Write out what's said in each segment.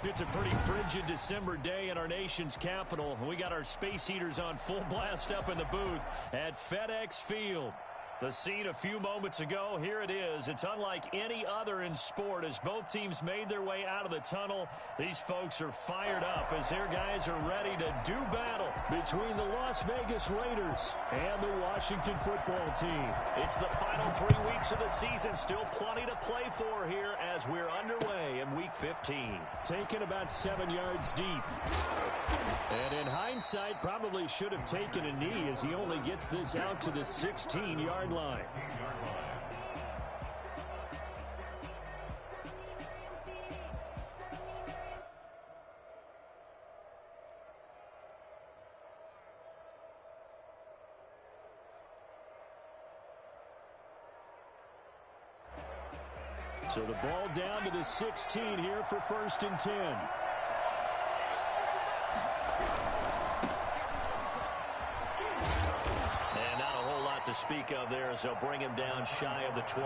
It's a pretty frigid December day in our nation's capital. We got our space heaters on full blast up in the booth at FedEx Field. The scene a few moments ago, here it is. It's unlike any other in sport as both teams made their way out of the tunnel. These folks are fired up as their guys are ready to do battle between the Las Vegas Raiders and the Washington football team. It's the final 3 weeks of the season. Still plenty to play for here as we're underway in Week 15. Taken about 7 yards deep. And in hindsight, probably should have taken a knee as he only gets this out to the 16-yard line. So the ball down to the 16 here for 1st and 10. To speak of there as they'll bring him down shy of the 20.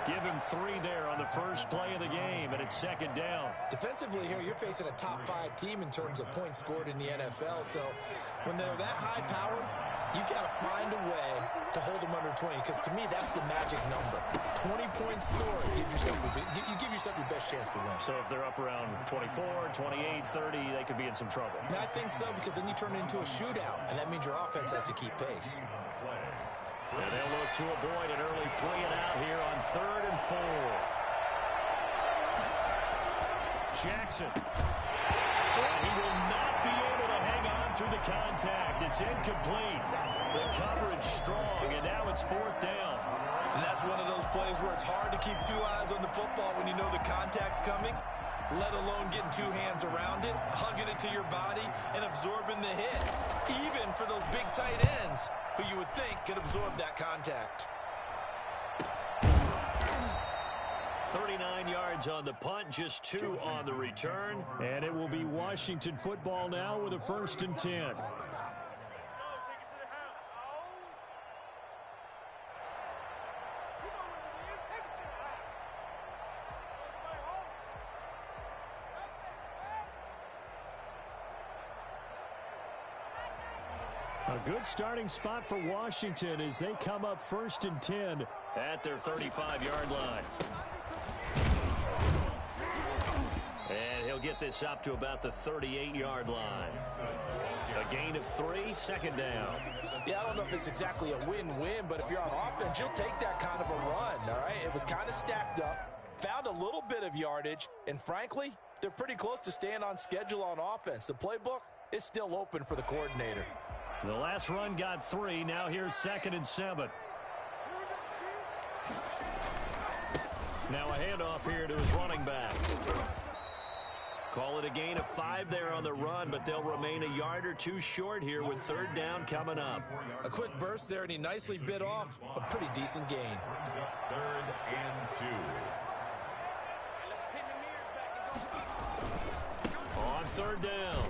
Give him 3 there on the first play of the game, and it's 2nd down. Defensively here, you're facing a top 5 team in terms of points scored in the NFL, so when they're that high-powered, you've got to find a way to hold them under 20, because to me, that's the magic number. 20 points scored, you give yourself your best chance to win. So if they're up around 24, 28, 30, they could be in some trouble. I think so, because then you turn it into a shootout, and that means your offense has to keep pace. And they'll look to avoid an early 3 and out here on 3rd and 4. Jackson. And he will not be able to hang on through the contact. It's incomplete. The coverage strong, and now it's 4th down. And that's one of those plays where it's hard to keep 2 eyes on the football when you know the contact's coming, let alone getting 2 hands around it, hugging it to your body, and absorbing the hit. Even for those big tight ends who you would think could absorb that contact. 39 yards on the punt, just 2 on the return. And it will be Washington football now with a 1st and 10. A good starting spot for Washington as they come up 1st and 10 at their 35-yard line. And he'll get this up to about the 38-yard line. A gain of 3, 2nd down. Yeah, I don't know if it's exactly a win-win, but if you're on offense, you'll take that kind of a run, all right? It was kind of stacked up, found a little bit of yardage, and frankly, they're pretty close to staying on schedule on offense. The playbook is still open for the coordinator. The last run got 3. Now here's 2nd and 7. Now a handoff here to his running back. Call it a gain of 5 there on the run, but they'll remain a yard or 2 short here with 3rd down coming up. A quick burst there, and he nicely bit off a pretty decent gain. 3rd and 2. On 3rd down,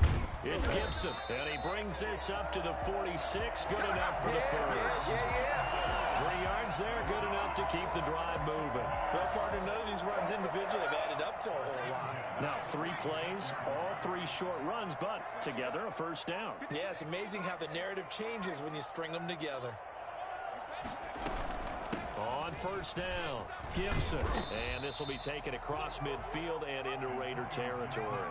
it's Gibson, and he brings this up to the 46. Good enough for the first. 3 yards there, good enough to keep the drive moving. Well, partner, none of these runs individually have added up to a whole lot. Now 3 plays, all 3 short runs, but together a 1st down. Yeah, it's amazing how the narrative changes when you string them together. On 1st down, Gibson. And this will be taken across midfield and into Raider territory.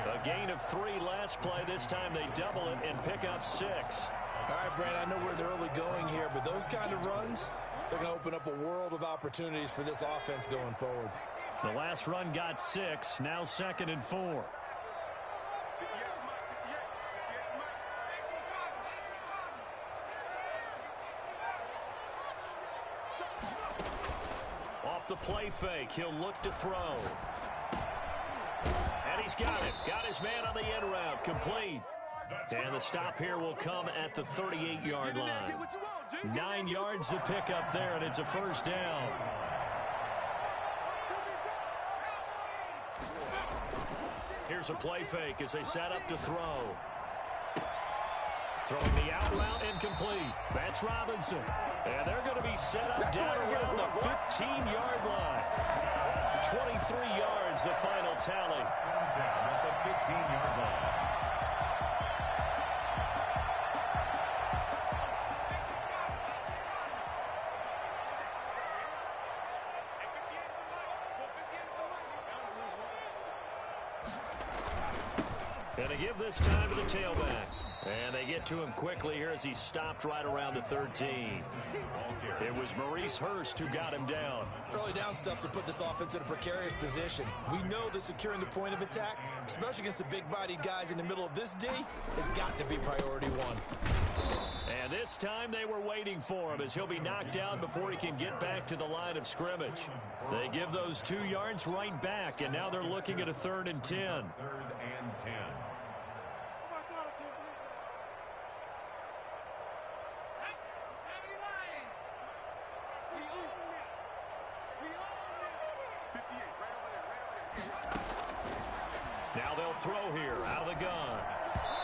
A gain of 3 last play. This time they double it and pick up 6. All right, Brad, I know we're in the early going here, but those kind of runs, they're going to open up a world of opportunities for this offense going forward. The last run got 6. Now 2nd and 4. Off the play fake, he'll look to throw. And he's got it. Got his man on the end route. Complete. And the stop here will come at the 38-yard line. 9 yards to pick up there, and it's a 1st down. Here's a play fake as they set up to throw. Throwing the out route incomplete. That's Robinson. And they're going to be set up down around the 15-yard line. 23 yards, the final tally. Down at the 15-yard line. Going to give this time to the tailback. And they get to him quickly here as he stopped right around the 13. It was Maurice Hurst who got him down. Early down stuff to put this offense in a precarious position. We know that securing the point of attack, especially against the big-bodied guys in the middle of this D, has got to be priority one. And this time they were waiting for him as he'll be knocked down before he can get back to the line of scrimmage. They give those 2 yards right back, and now they're looking at a 3rd and 10. 3rd and 10. Now they'll throw here out of the gun.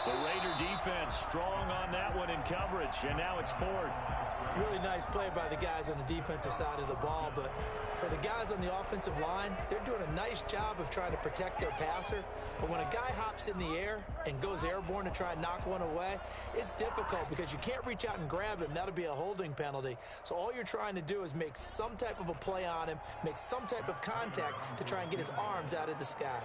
The Raider defense strong on that one in coverage, and now it's 4th. Really nice play by the guys on the defensive side of the ball, but for the guys on the offensive line, they're doing a nice job of trying to protect their passer. But when a guy hops in the air and goes airborne to try and knock one away, it's difficult because you can't reach out and grab him. That'll be a holding penalty. So all you're trying to do is make some type of a play on him, make some type of contact to try and get his arms out of the sky.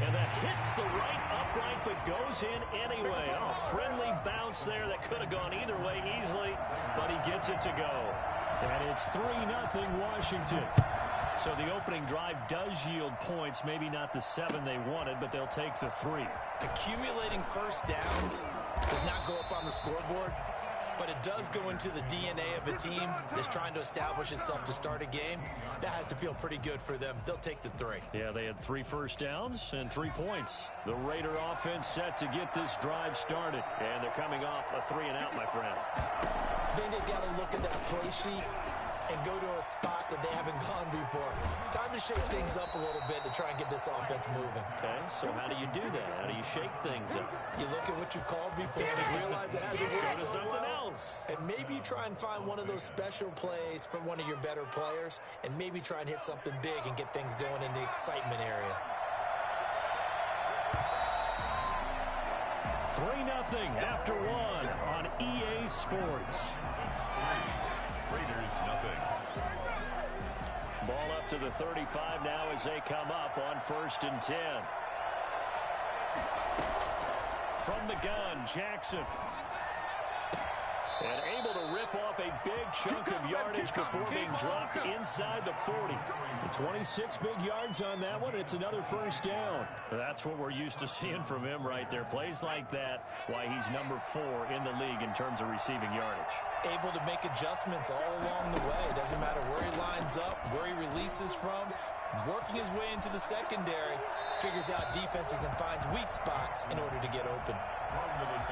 And that hits the right upright but goes in anyway. Oh, friendly bounce there that could have gone either way easily, but he gets it to go. And it's 3-0 Washington. So the opening drive does yield points, maybe not the 7 they wanted, but they'll take the 3. Accumulating first downs does not go up on the scoreboard, but it does go into the DNA of a team that's trying to establish itself to start a game. That has to feel pretty good for them. They'll take the 3. Yeah, they had 3 first downs and 3 points. The Raider offense set to get this drive started, and they're coming off a 3-and-out, my friend. I think they've got to look at that play sheet and go to a spot that they haven't gone before. Time to shake things up a little bit to try and get this offense moving. Okay, so how do you do that? How do you shake things up? You look at what you've called before and realize it hasn't worked Go to so something well. else. And maybe you try and find one of those special plays from one of your better players and maybe try and hit something big and get things going in the excitement area. 3-0 after 1 on EA Sports. Raiders nothing. Ball up to the 35 now as they come up on 1st and 10. From the gun, Jackson. And able to rip off a big chunk of yardage before being dropped inside the 40. 26 big yards on that one. It's another first down. That's what we're used to seeing from him right there. Plays like that, why he's number 4 in the league in terms of receiving yardage. Able to make adjustments all along the way. It doesn't matter where he lines up, where he releases from. Working his way into the secondary, figures out defenses and finds weak spots in order to get open.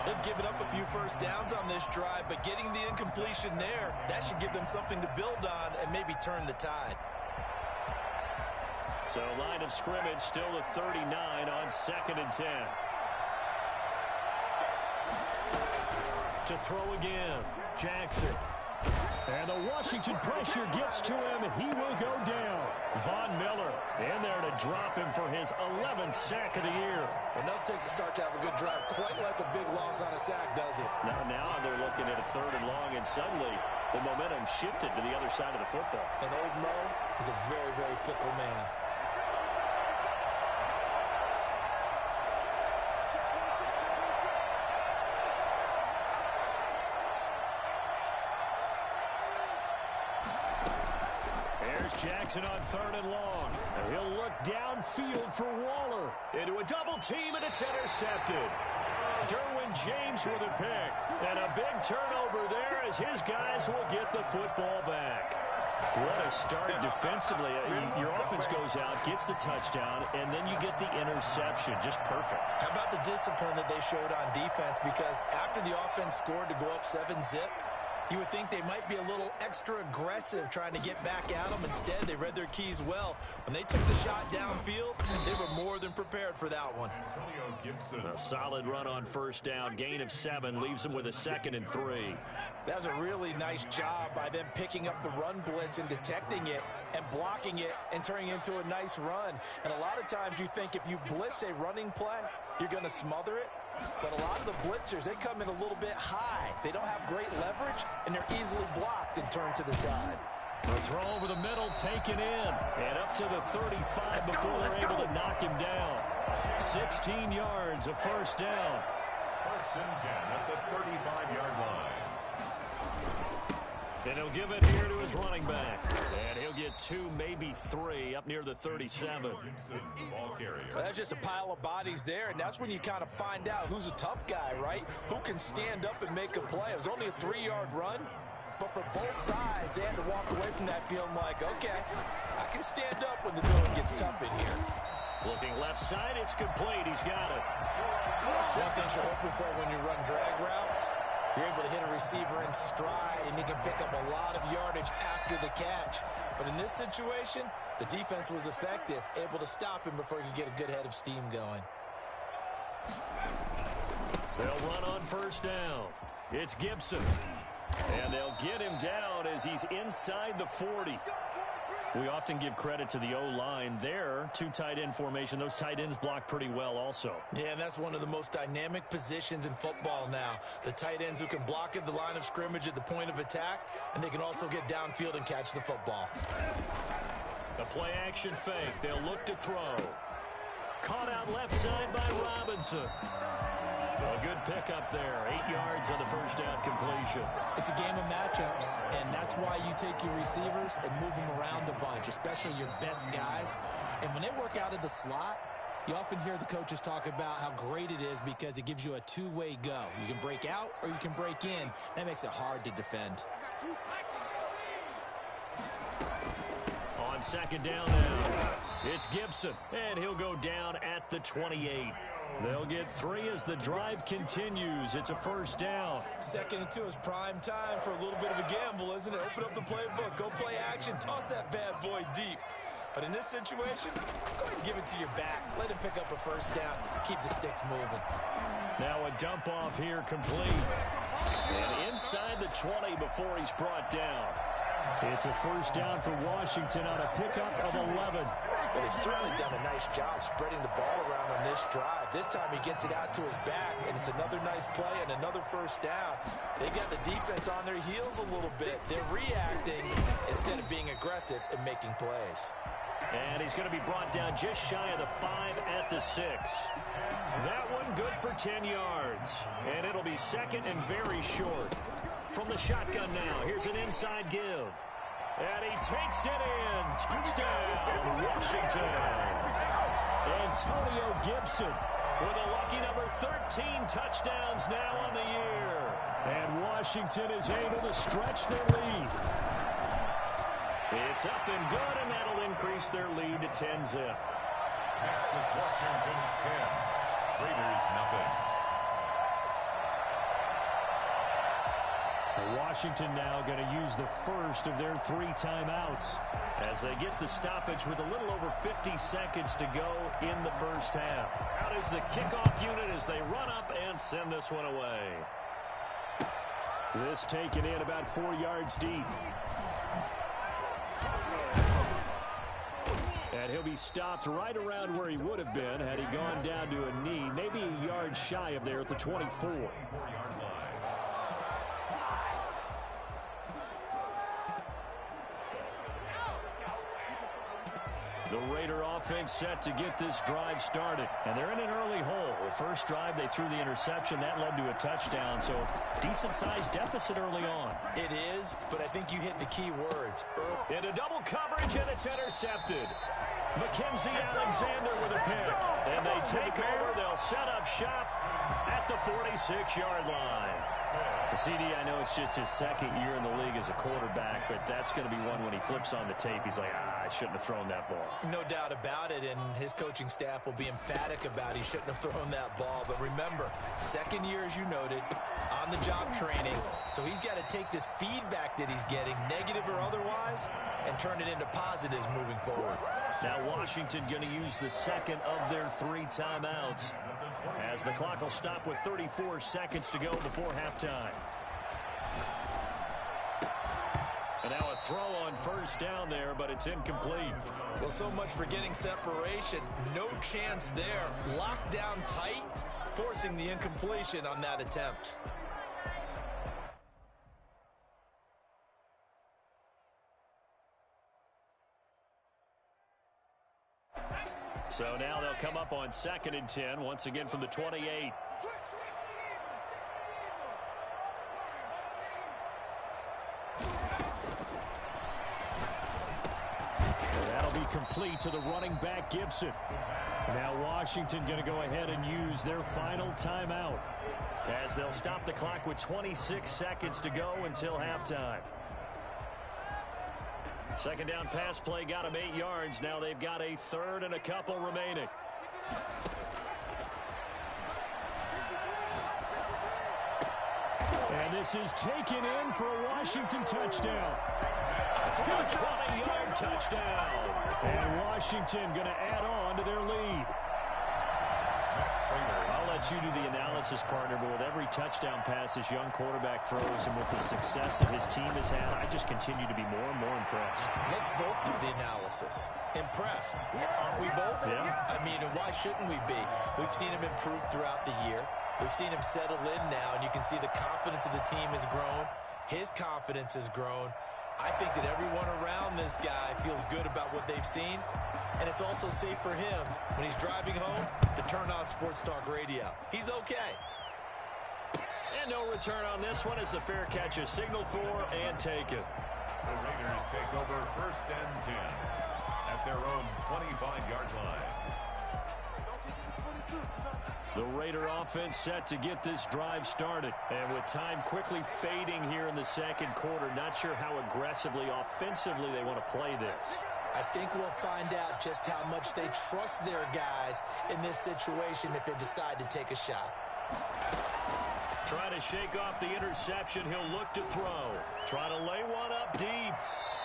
They've given up a few first downs on this drive, but getting the incompletion there, that should give them something to build on and maybe turn the tide. So line of scrimmage still the 39 on 2nd and 10. To throw again, Jackson. And the Washington pressure gets to him. He will go down. Von Miller in there to drop him for his 11th sack of the year. Enough takes a start to have a good drive. Quite like a big loss on a sack, does it? Now they're looking at a 3rd and long, and suddenly the momentum shifted to the other side of the football. And old Mo is a very, very fickle man. Jackson on 3rd and long. He'll look downfield for Waller. Into a double team, and it's intercepted. Derwin James with a pick. And a big turnover there as his guys will get the football back. What a start defensively. Your offense goes out, gets the touchdown, and then you get the interception. Just perfect. How about the discipline that they showed on defense? Because after the offense scored to go up 7-zip, You would think they might be a little extra aggressive trying to get back at them. Instead, they read their keys well. When they took the shot downfield, they were more than prepared for that one. Antonio Gibson. A solid run on first down. Gain of 7 leaves them with a 2nd and 3. That was a really nice job by them picking up the run blitz and detecting it and blocking it and turning it into a nice run. And a lot of times you think if you blitz a running play, you're going to smother it. But a lot of the blitzers, they come in a little bit high. They don't have great leverage, and they're easily blocked and turned to the side. The throw over the middle, taken in, and up to the 35 before they're able to knock him down. 16 yards, a first down. 1st and 10 at the 35-yard line. And he'll give it here to his running back. And he'll get 2, maybe 3, up near the 37. Gibson, the ball carrier. Well, that's just a pile of bodies there, and that's when you kind of find out who's a tough guy, right? Who can stand up and make a play. It was only a 3-yard run, but for both sides, they had to walk away from that feeling like, okay, I can stand up when the going gets tough in here. Looking left side, it's complete. He's got it. One thing you're hoping for when you run drag routes, you're able to hit a receiver in stride, and he can pick up a lot of yardage after the catch. But in this situation, the defense was effective, able to stop him before he could get a good head of steam going. They'll run on first down. It's Gibson. And they'll get him down as he's inside the 40. We often give credit to the O-line there. 2 tight end formation. Those tight ends block pretty well also. Yeah, and that's one of the most dynamic positions in football now. The tight ends who can block at the line of scrimmage at the point of attack, and they can also get downfield and catch the football. The play action fake. They'll look to throw. Caught out left side by Robinson. A good pickup there. 8 yards on the first down completion. It's a game of matchups, and that's why you take your receivers and move them around a bunch, especially your best guys. And when they work out of the slot, you often hear the coaches talk about how great it is because it gives you a two-way go. You can break out or you can break in. That makes it hard to defend. On second down now, it's Gibson, and he'll go down at the 28. They'll get 3 as the drive continues. It's a first down. 2nd and 2 is prime time for a little bit of a gamble, isn't it? Open up the playbook, go play action, toss that bad boy deep. But in this situation, go ahead and give it to your back. Let him pick up a first down. Keep the sticks moving. Now a dump off here complete. And inside the 20 before he's brought down. It's a first down for Washington on a pickup of 11. Well, they've certainly done a nice job spreading the ball around on this drive. This time he gets it out to his back, and it's another nice play and another first down. They've got the defense on their heels a little bit. They're reacting instead of being aggressive and making plays. And he's going to be brought down just shy of the 5 at the 6. That one good for 10 yards. And it'll be 2nd and very short. From the shotgun now, here's an inside give. And he takes it in. Touchdown, Washington. Antonio Gibson with a lucky number 13 touchdowns now on the year. And Washington is able to stretch their lead. It's up and good, and that'll increase their lead to 10-zip. Next is Washington 10. Raiders nothing. Washington now going to use the first of their 3 timeouts as they get the stoppage with a little over 50 seconds to go in the first half. Out is the kickoff unit as they run up and send this one away. This taken in about 4 yards deep. And he'll be stopped right around where he would have been had he gone down to a knee, maybe a yard shy of there at the 24. 4-yard line. The Raider offense set to get this drive started. And they're in an early hole. The first drive, they threw the interception. That led to a touchdown. So decent-sized deficit early on. It is, but I think you hit the key words. Into double coverage, and it's intercepted. Mackenzie Alexander with a pick. And they take over. They'll set up shop at the 46-yard line. The CD, I know it's just his 2nd year in the league as a quarterback, but that's going to be one when he flips on the tape. He's like, guy shouldn't have thrown that ball. No doubt about it, and his coaching staff will be emphatic about he shouldn't have thrown that ball. But remember, second year, as you noted, on-the-job training. So he's got to take this feedback that he's getting, negative or otherwise, and turn it into positives moving forward. Now Washington going to use the second of their 3 timeouts, as the clock will stop with 34 seconds to go before halftime. And now a throw on first down there, but it's incomplete. Well, so much for getting separation. No chance there. Locked down tight, forcing the incompletion on that attempt. So now they'll come up on 2nd and 10, once again from the 28. Complete to the running back, Gibson. Now Washington going to go ahead and use their final timeout, as they'll stop the clock with 26 seconds to go until halftime. Second down pass play got them 8 yards. Now they've got a 3rd and a couple remaining. And this is taken in for a Washington touchdown. A 20-yard touchdown. And Washington going to add on to their lead. I'll let you do the analysis, partner, but with every touchdown pass this young quarterback throws and with the success that his team has had, I just continue to be more and more impressed. Let's both do the analysis. Impressed. Aren't we both? Yeah. I mean, and why shouldn't we be? We've seen him improve throughout the year. We've seen him settle in now, and you can see the confidence of the team has grown. His confidence has grown. I think that everyone around this guy feels good about what they've seen, and it's also safe for him when he's driving home to turn on Sports Talk Radio. He's okay. And no return on this one as the fair catch is signaled for and taken. The Raiders take over 1st and 10 at their own 25-yard line. The Raider offense set to get this drive started. And with time quickly fading here in the second quarter, not sure how aggressively, offensively they want to play this. I think we'll find out just how much they trust their guys in this situation if they decide to take a shot. Trying to shake off the interception. He'll look to throw. Trying to lay one up deep.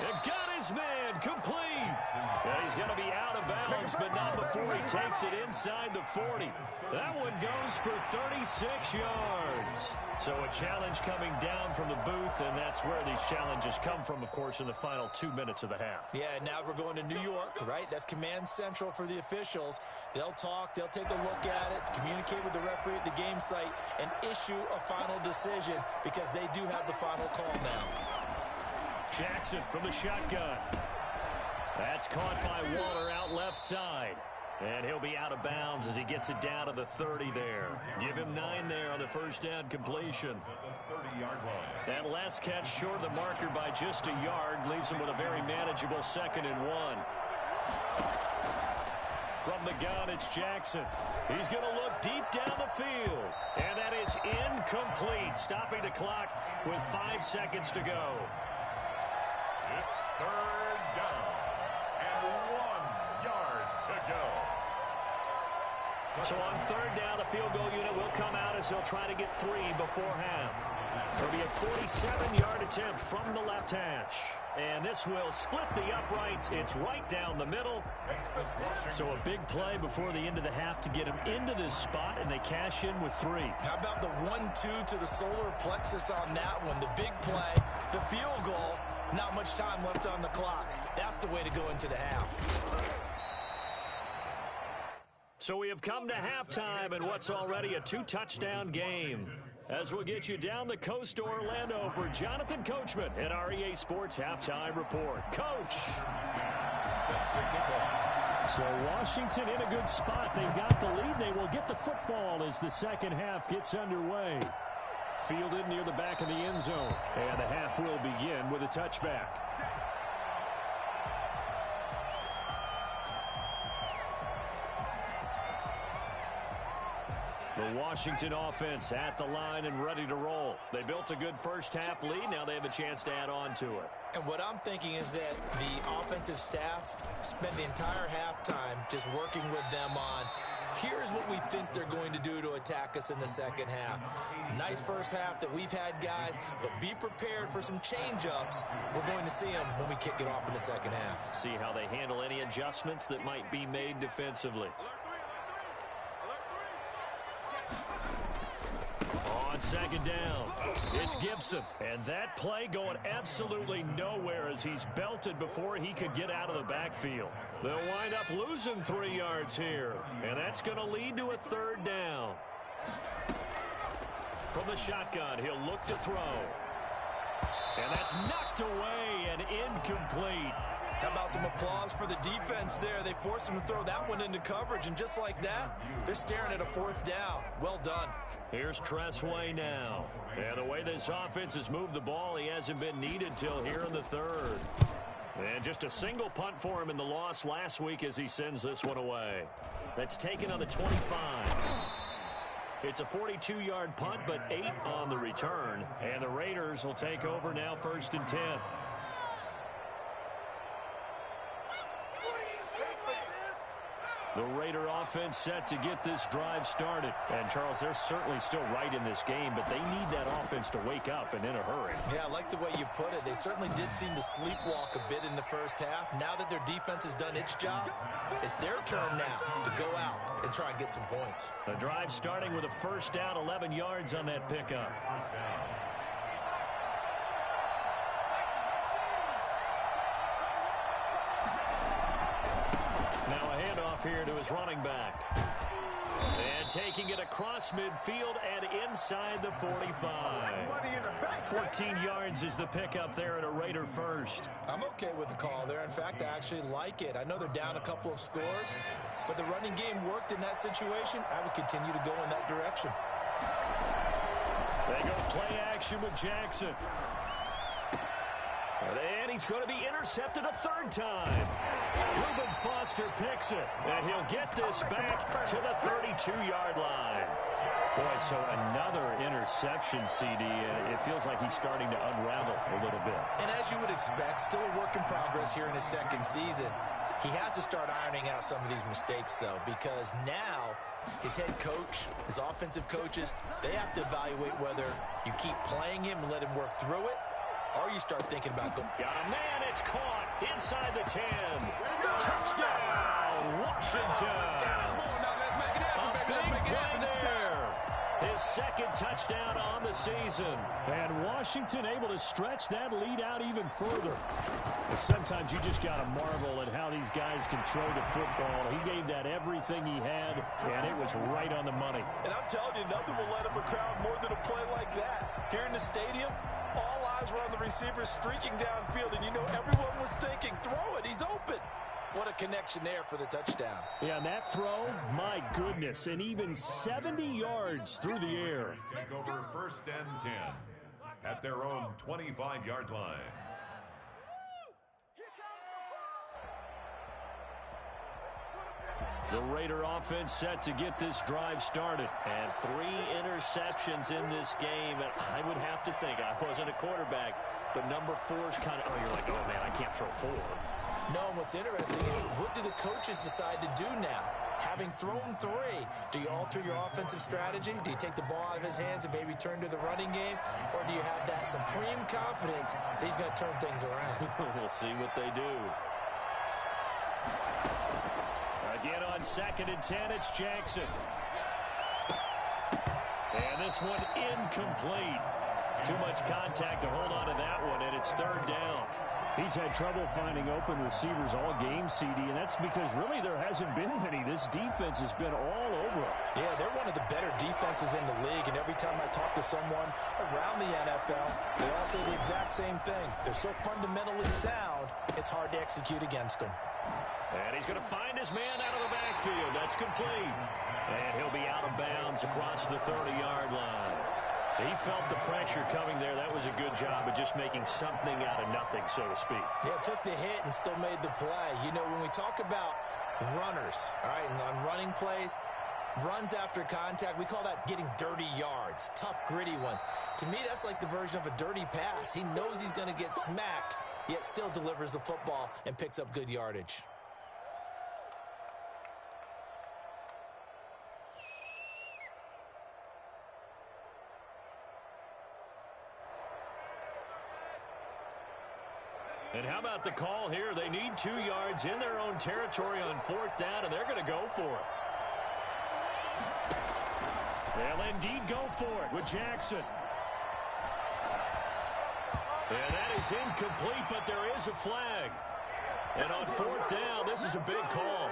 And got his man complete. And he's going to be out of bounds, but not before he takes it inside the 40. That one goes for 36 yards. So a challenge coming down from the booth, and that's where these challenges come from, of course, in the final 2 minutes of the half. Yeah, now we're going to New York, right? That's command central for the officials. They'll talk, they'll take a look at it, communicate with the referee at the game site, and issue a final decision because they do have the final call now. Jackson from the shotgun. That's caught by Waller out left side. And he'll be out of bounds as he gets it down to the 30 there. Give him 9 there on the first down completion. That last catch short of the marker by just a yard leaves him with a very manageable 2nd and 1. From the gun, it's Jackson. He's going to look deep down the field. And that is incomplete, stopping the clock with 5 seconds to go. It's 3rd down and 1 yard to go. So on 3rd down, the field goal unit will come out as they'll try to get 3 before half. There'll be a 47-yard attempt from the left hash. And this will split the uprights. It's right down the middle. So a big play before the end of the half to get them into this spot, and they cash in with 3. How about the 1-2 to the solar plexus on that one? The big play, the field goal, not much time left on the clock. That's the way to go into the half. So we have come to halftime in what's already a 2-touchdown game. As we'll get you down the coast to Orlando for Jonathan Coachman at our EA Sports Halftime Report. Coach. So Washington in a good spot. They've got the lead. They will get the football as the second half gets underway. Fielded near the back of the end zone. And the half will begin with a touchback. The Washington offense at the line and ready to roll. They built a good first-half lead. Now they have a chance to add on to it. And what I'm thinking is that the offensive staff spent the entire halftime just working with them on, here's what we think they're going to do to attack us in the second half. Nice first half that we've had, guys, but be prepared for some change-ups. We're going to see them when we kick it off in the second half. See how they handle any adjustments that might be made defensively. On second down, it's Gibson. And that play going absolutely nowhere as he's belted before he could get out of the backfield. They'll wind up losing 3 yards here. And that's going to lead to a third down. From the shotgun, he'll look to throw. And that's knocked away and incomplete. How about some applause for the defense there? They forced him to throw that one into coverage, and just like that, they're staring at a fourth down. Well done. Here's Tressway now. And the way this offense has moved the ball, he hasn't been needed till here in the third. And just a single punt for him in the loss last week as he sends this one away. That's taken on the 25. It's a 42-yard punt, but 8 on the return. And the Raiders will take over now, 1st and 10. The Raider offense set to get this drive started. And, Charles, they're certainly still right in this game, but they need that offense to wake up and in a hurry. Yeah, I like the way you put it. They certainly did seem to sleepwalk a bit in the first half. Now that their defense has done its job, it's their turn now to go out and try and get some points. The drive starting with a first down, 11 yards on that pickup. Here to his running back. And taking it across midfield and inside the 45. 14 yards is the pickup there at a Raider first. I'm okay with the call there. In fact, I actually like it. I know they're down a couple of scores, but the running game worked in that situation. I would continue to go in that direction. They go play action with Jackson. And he's going to be intercepted a third time. Reuben Foster picks it, and he'll get this back to the 32-yard line. Boy, so another interception, CD. It feels like he's starting to unravel a little bit. And as you would expect, still a work in progress here in his second season. He has to start ironing out some of these mistakes, though, because now his head coach, his offensive coaches, they have to evaluate whether you keep playing him and let him work through it, or you start thinking about going. Got a man, it's caught inside the 10. Touchdown, Washington. A big play there. His second touchdown on the season. And Washington able to stretch that lead out even further. But sometimes you just got to marvel at how these guys can throw the football. He gave that everything he had, and it was right on the money. And I'm telling you, nothing will light up a crowd more than a play like that. Here in the stadium, all eyes were on the receiver streaking downfield, and you know everyone was thinking, throw it, he's open. What a connection there for the touchdown. Yeah, and that throw, my goodness, and even 70 yards through the air. Take over 1st and 10 at their own 25-yard line. The Raider offense set to get this drive started. And 3 interceptions in this game. And I would have to think, I wasn't a quarterback, but number 4's kind of, you're like, oh, man, I can't throw 4. No, and what's interesting is, what do the coaches decide to do now? Having thrown 3, do you alter your offensive strategy? Do you take the ball out of his hands and maybe turn to the running game? Or do you have that supreme confidence that he's going to turn things around? We'll see what they do. Again on 2nd and 10, it's Jackson. And this one incomplete. Too much contact to hold on to that one, and it's 3rd down. He's had trouble finding open receivers all game, CD, and that's because really there hasn't been many. This defense has been all over him. Yeah, they're one of the better defenses in the league, and every time I talk to someone around the NFL, they all say the exact same thing. They're so fundamentally sound, it's hard to execute against them. And he's going to find his man out of the backfield. That's complete. And he'll be out of bounds across the 30-yard line. He felt the pressure coming there. That was a good job of just making something out of nothing, so to speak. Yeah, took the hit and still made the play. You know, when we talk about runners, all right, and on running plays, Runs after contact, we call that getting dirty yards, tough, gritty ones. To me, that's like the version of a dirty pass. He knows he's going to get smacked, yet still delivers the football and picks up good yardage. And how about the call here? They need 2 yards in their own territory on 4th down, and they're going to go for it. They'll indeed go for it with Jackson. And that is incomplete, but there is a flag. And on 4th down, this is a big call.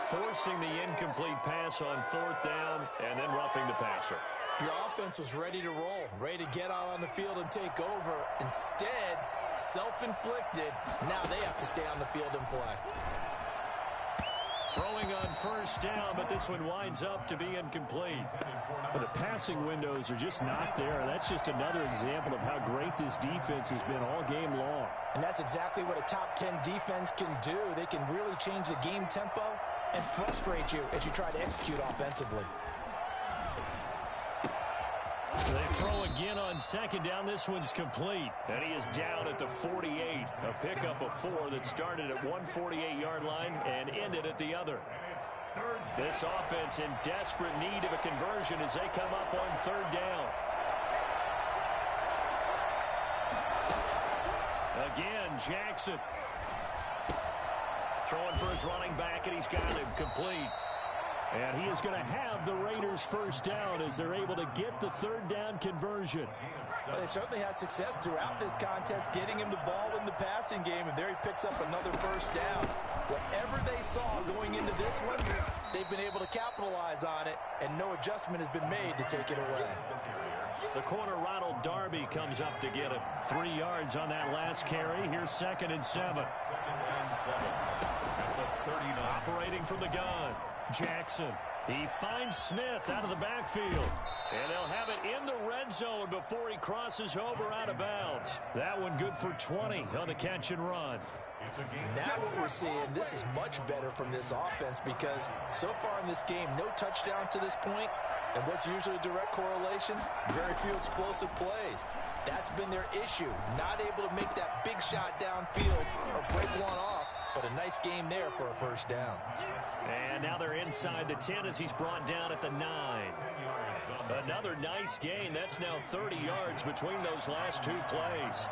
Forcing the incomplete pass on 4th down and then roughing the passer. Your offense was ready to roll, ready to get out on the field and take over. Instead, self-inflicted. Now they have to stay on the field and play. Throwing on 1st down, but this one winds up to be incomplete. But the passing windows are just not there. That's just another example of how great this defense has been all game long. And that's exactly what a top 10 defense can do. They can really change the game tempo and frustrate you as you try to execute offensively. They throw again on 2nd down. This one's complete. And he is down at the 48. A pickup of 4 that started at one 48-yard line and ended at the other. This offense in desperate need of a conversion as they come up on 3rd down. Again, Jackson. Throwing for his running back, and he's got him complete. And he is going to have the Raiders 1st down as they're able to get the 3rd down conversion. Well, they certainly had success throughout this contest, getting him the ball in the passing game, and there he picks up another 1st down. Whatever they saw going into this one, they've been able to capitalize on it, and no adjustment has been made to take it away. The corner, Ronald Darby, comes up to get him. 3 yards on that last carry. Here's 2nd and 7. Operating from the gun. Jackson. He finds Smith out of the backfield. And they'll have it in the red zone before he crosses over out of bounds. That one good for 20 on the catch and run. Now what we're seeing, this is much better from this offense because so far in this game, no touchdowns to this point. And what's usually a direct correlation? Very few explosive plays. That's been their issue. Not able to make that big shot downfield or break one off. But a nice game there for a 1st down. And now they're inside the 10 as he's brought down at the 9. Another nice gain. That's now 30 yards between those last 2 plays.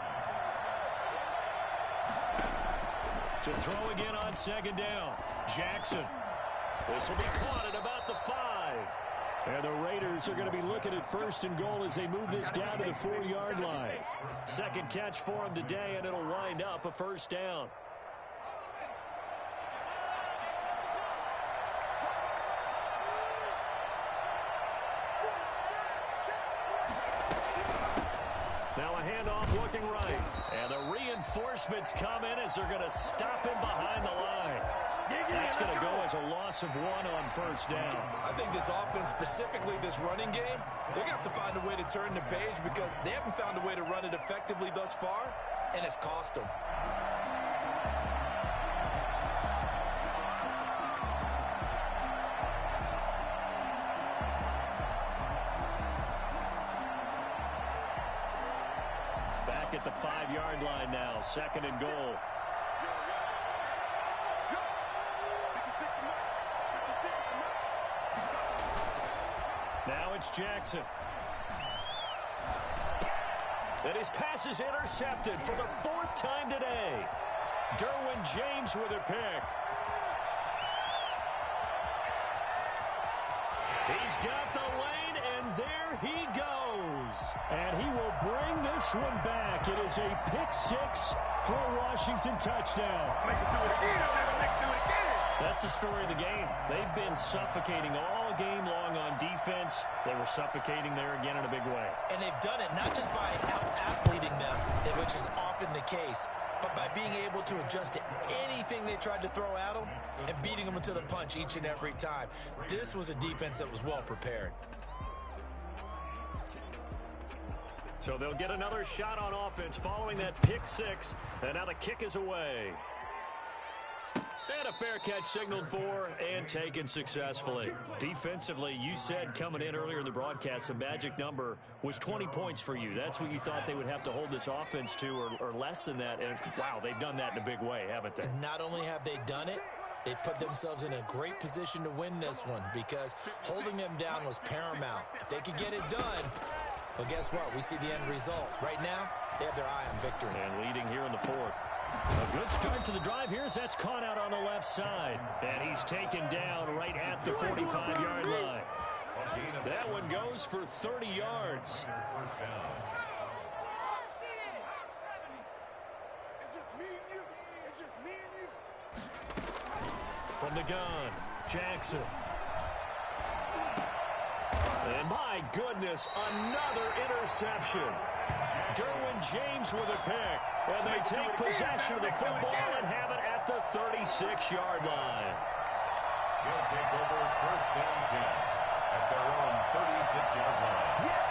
To throw again on 2nd down. Jackson. This will be caught at about the 5. And the Raiders are going to be looking at 1st and goal as they move this down to the 4-yard line. 2nd catch for him today, and it'll wind up a 1st down. Now a handoff looking right. And the reinforcements come in as they're going to stop him behind the line. That's going to go as a loss of 1 on 1st down. I think this offense, specifically this running game, they're going to have to find a way to turn the page because they haven't found a way to run it effectively thus far, and it's cost them. Back at the 5-yard line now, 2nd and goal. Now it's Jackson. And his pass is intercepted for the 4th time today. Derwin James with a pick. He's got the lane, and there he goes. And he will bring this one back. It is a pick 6 for a Washington touchdown. Make him do it again. Make him do it again. That's the story of the game. They've been suffocating all game long on defense. They were suffocating there again in a big way. And they've done it not just by out-athleting them, which is often the case, but by being able to adjust to anything they tried to throw at them and beating them to the punch each and every time. This was a defense that was well prepared. So they'll get another shot on offense following that pick 6, and now the kick is away. And a fair catch signaled for and taken successfully. Defensively, you said coming in earlier in the broadcast, the magic number was 20 points for you. That's what you thought they would have to hold this offense to or less than that. And, wow, they've done that in a big way, haven't they? And not only have they done it, they put themselves in a great position to win this one because holding them down was paramount. If they could get it done, well, guess what? We see the end result. Right now, they have their eye on victory. And leading here in the fourth. A good start to the drive here as that's caught out on the left side. And he's taken down right at the 45-yard line. That one goes for 30 yards. First down. It's just me and you. It's just me and you. From the gun, Jackson. And my goodness, another interception. Derwin James with a pick. And they take possession of the football and have it at the 36-yard line. He'll take over first and 10 at their own 36-yard line.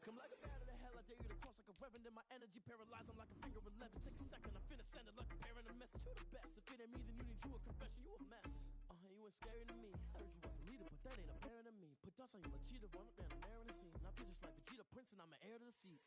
Come like a bat of the hell, I dare you to cross like a reverend in my energy, paralyze, I'm like a finger 11. Take a second, I'm finna send it like a parent, a message to the best. If it ain't me, then you need you a confession, you a mess. You ain't scary to me. Heard you was a leader, but that ain't apparent to me. Put dust on you like cheetah, run up down and air in the scene. Now feel just like Vegeta Prince, and I'm an heir to the seat.